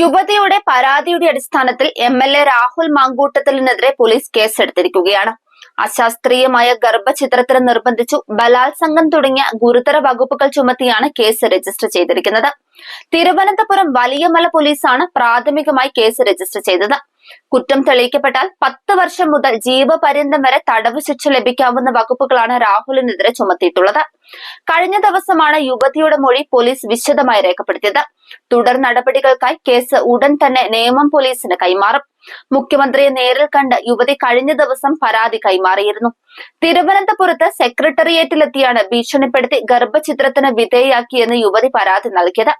യുവതിയുടെ പരാതിയുടെ അടിസ്ഥാനത്തിൽ എംഎൽഎ രാഹുൽ മാങ്കൂട്ടത്തിലിനെതിരെ പോലീസ് കേസെടുത്തിരിക്കുകയാണ്. അശാസ്ത്രീയമായ ഗർഭചിത്രത്തിന് നിർബന്ധിച്ചു, ബലാത്സംഗം തുടങ്ങിയ ഗുരുതര വകുപ്പുകൾ ചുമത്തിയാണ് കേസ് രജിസ്റ്റർ ചെയ്തിരിക്കുന്നത്. തിരുവനന്തപുരം വലിയമല പോലീസാണ് പ്രാഥമികമായി കേസ് രജിസ്റ്റർ ചെയ്തത്. കുറ്റം തെളിയിക്കപ്പെട്ടാൽ 10 വർഷം മുതൽ ജീവപര്യന്തം വരെ തടവ് ശിക്ഷ ലഭിക്കാവുന്ന വകുപ്പുകളാണ് രാഹുലിനെതിരെ ചുമത്തിയിട്ടുള്ളത്. കഴിഞ്ഞ ദിവസമാണ് യുവതിയുടെ മൊഴി പോലീസ് വിശദമായി രേഖപ്പെടുത്തിയത്. തുടർ നടപടികൾക്കായി കേസ് ഉടൻ തന്നെ നേമം പോലീസിന് കൈമാറും. മുഖ്യമന്ത്രിയെ നേരിൽ കണ്ട് യുവതി കഴിഞ്ഞ ദിവസം പരാതി കൈമാറിയിരുന്നു. തിരുവനന്തപുരത്ത് സെക്രട്ടേറിയറ്റിലെത്തിയാണ് ഭീഷണിപ്പെടുത്തി ഗർഭചിത്രത്തിന് വിധേയാക്കിയെന്ന് യുവതി പരാതി നൽകിയത്.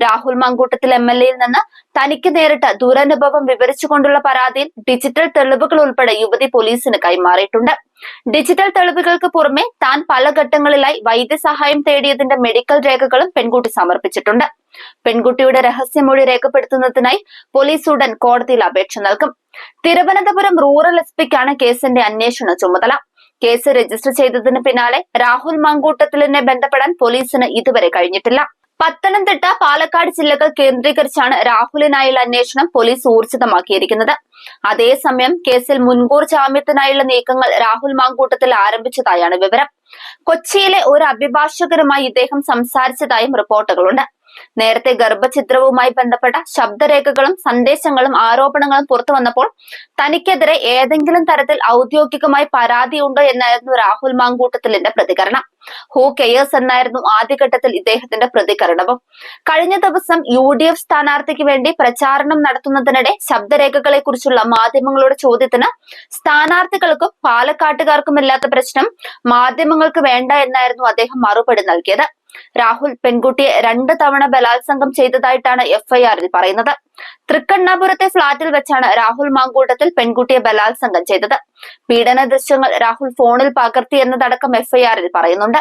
രാഹുൽ മാങ്കൂട്ടത്തിൽ എംഎൽഎയിൽ നിന്ന് തനിക്ക് നേരിട്ട ദുരനുഭവം വിവരിച്ചുകൊണ്ടുള്ള പരാതിയിൽ ഡിജിറ്റൽ തെളിവുകൾ ഉൾപ്പെടെ യുവതി പോലീസിന് കൈമാറിയിട്ടുണ്ട്. ഡിജിറ്റൽ തെളിവുകൾക്ക് പുറമെ താൻ പല ഘട്ടങ്ങളിലായി വൈദ്യസഹായം തേടിയതിന്റെ മെഡിക്കൽ രേഖകളും പെൺകുട്ടി സമർപ്പിച്ചിട്ടുണ്ട്. പെൺകുട്ടിയുടെ രഹസ്യമൊഴി രേഖപ്പെടുത്തുന്നതിനായി പോലീസ് ഉടൻ കോടതിയിൽ അപേക്ഷ നൽകും. തിരുവനന്തപുരം റൂറൽ എസ്പിക്കാണ് കേസിന്റെ അന്വേഷണ ചുമതല. കേസ് രജിസ്റ്റർ ചെയ്തതിന് പിന്നാലെ രാഹുൽ മാങ്കൂട്ടത്തിലിനെ ബന്ധപ്പെടാൻ പോലീസിന് ഇതുവരെ കഴിഞ്ഞിട്ടില്ല. പത്തനംതിട്ട, പാലക്കാട് ജില്ലകൾ കേന്ദ്രീകരിച്ചാണ് രാഹുലിനായുള്ള അന്വേഷണം പോലീസ് ഊർജിതമാക്കിയിരിക്കുന്നത്. അതേസമയം കേസിൽ മുൻകൂർ ജാമ്യത്തിനായുള്ള നീക്കങ്ങൾ രാഹുൽ മാങ്കൂട്ടത്തിൽ ആരംഭിച്ചതായാണ് വിവരം. കൊച്ചിയിലെ ഒരു അഭിഭാഷകരുമായി ഇദ്ദേഹം സംസാരിച്ചതായും റിപ്പോർട്ടുകളുണ്ട്. നേരത്തെ ഗർഭചിത്രവുമായി ബന്ധപ്പെട്ട ശബ്ദരേഖകളും സന്ദേശങ്ങളും ആരോപണങ്ങളും പുറത്തു വന്നപ്പോൾ തനിക്കെതിരെ ഏതെങ്കിലും തരത്തിൽ ഔദ്യോഗികമായി പരാതിയുണ്ടോ എന്നായിരുന്നു രാഹുൽ മാങ്കൂട്ടത്തിലിന്റെ പ്രതികരണം. ഹൂ കെയേഴ്സ് എന്നായിരുന്നു ആദ്യഘട്ടത്തിൽ ഇദ്ദേഹത്തിന്റെ പ്രതികരണവും. കഴിഞ്ഞ ദിവസം UDF സ്ഥാനാർത്ഥിക്ക് വേണ്ടി പ്രചാരണം നടത്തുന്നതിനിടെ ശബ്ദരേഖകളെ കുറിച്ചുള്ള മാധ്യമങ്ങളുടെ ചോദ്യത്തിന് സ്ഥാനാർത്ഥികൾക്കും പാലക്കാട്ടുകാർക്കും ഇല്ലാത്ത പ്രശ്നം മാധ്യമങ്ങൾക്ക് വേണ്ട എന്നായിരുന്നു അദ്ദേഹം മറുപടി നൽകിയത്. രാഹുൽ പെൺകുട്ടിയെ 2 തവണ ബലാത്സംഗം ചെയ്തതായിട്ടാണ് FIR-ൽ പറയുന്നത്. തൃക്കണ്ണാപുരത്തെ ഫ്ളാറ്റിൽ വെച്ചാണ് രാഹുൽ മാങ്കൂട്ടത്തിൽ പെൺകുട്ടിയെ ബലാത്സംഗം ചെയ്തത്. പീഡന ദൃശ്യങ്ങൾ രാഹുൽ ഫോണിൽ പകർത്തി എന്നതടക്കം FIR-ൽ പറയുന്നുണ്ട്.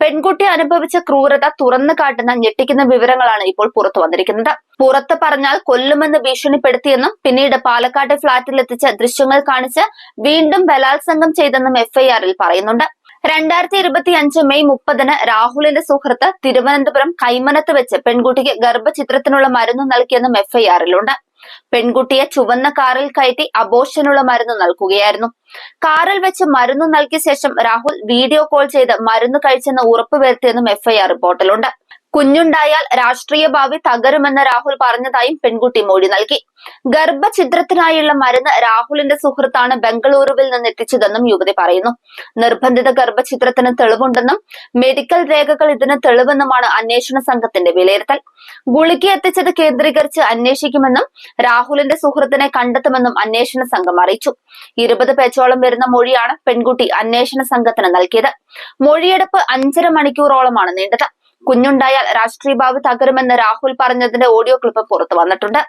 പെൺകുട്ടി അനുഭവിച്ച ക്രൂരത തുറന്നു കാട്ടുന്ന ഞെട്ടിക്കുന്ന വിവരങ്ങളാണ് ഇപ്പോൾ പുറത്തു വന്നിരിക്കുന്നത്. പുറത്ത് പറഞ്ഞാൽ കൊല്ലുമെന്ന് ഭീഷണിപ്പെടുത്തിയെന്നും പിന്നീട് പാലക്കാട്ടെ ഫ്ളാറ്റിൽ എത്തിച്ച ദൃശ്യങ്ങൾ കാണിച്ച് വീണ്ടും ബലാത്സംഗം ചെയ്തെന്നും FIR-ൽ പറയുന്നുണ്ട്. 2025 മെയ് 30-ന് രാഹുലിന്റെ സുഹൃത്ത് തിരുവനന്തപുരം കൈമനത്ത് വെച്ച് പെൺകുട്ടിക്ക് ഗർഭചിത്രത്തിനുള്ള മരുന്ന് നൽകിയെന്നും FIR-ലുണ്ട്. പെൺകുട്ടിയെ ചുവന്ന കാറിൽ കയറ്റി അബോർഷനുള്ള മരുന്ന് നൽകുകയായിരുന്നു. കാറിൽ വെച്ച് മരുന്ന് നൽകിയ ശേഷം രാഹുൽ വീഡിയോ കോൾ ചെയ്ത് മരുന്ന് കഴിച്ചെന്ന് ഉറപ്പുവരുത്തിയെന്നും FIR റിപ്പോർട്ടിലുണ്ട്. കുഞ്ഞുണ്ടായാൽ രാഷ്ട്രീയ ഭാവി തകരുമെന്ന് രാഹുൽ പറഞ്ഞതായും പെൺകുട്ടി മൊഴി നൽകി. ഗർഭഛിദ്രത്തിനായുള്ള മരുന്ന് രാഹുലിന്റെ സുഹൃത്താണ് ബംഗളൂരുവിൽ നിന്ന് എത്തിച്ചതെന്നും യുവതി പറയുന്നു. നിർബന്ധിത ഗർഭഛിദ്രത്തിന് തെളിവുണ്ടെന്നും മെഡിക്കൽ രേഖകൾ ഇതിന് തെളിവെന്നുമാണ് അന്വേഷണ സംഘത്തിന്റെ വിലയിരുത്തൽ. ഗുളിക എത്തിച്ചത് കേന്ദ്രീകരിച്ച് അന്വേഷിക്കുമെന്നും രാഹുലിന്റെ സുഹൃത്തിനെ കണ്ടെത്തുമെന്നും അന്വേഷണ സംഘം അറിയിച്ചു. 20 പേജോളം വരുന്ന മൊഴിയാണ് പെൺകുട്ടി അന്വേഷണ സംഘത്തിന് നൽകിയത്. മൊഴിയെടുപ്പ് 5.5 മണിക്കൂറോളമാണ് നീണ്ടത്. കുഞ്ഞുണ്ടായാൽ രാഷ്ട്രീയ ഭാവി തകരുമെന്ന് രാഹുൽ പറഞ്ഞതിന്റെ ഓഡിയോ ക്ലിപ്പ് പുറത്തു വന്നിട്ടുണ്ട്.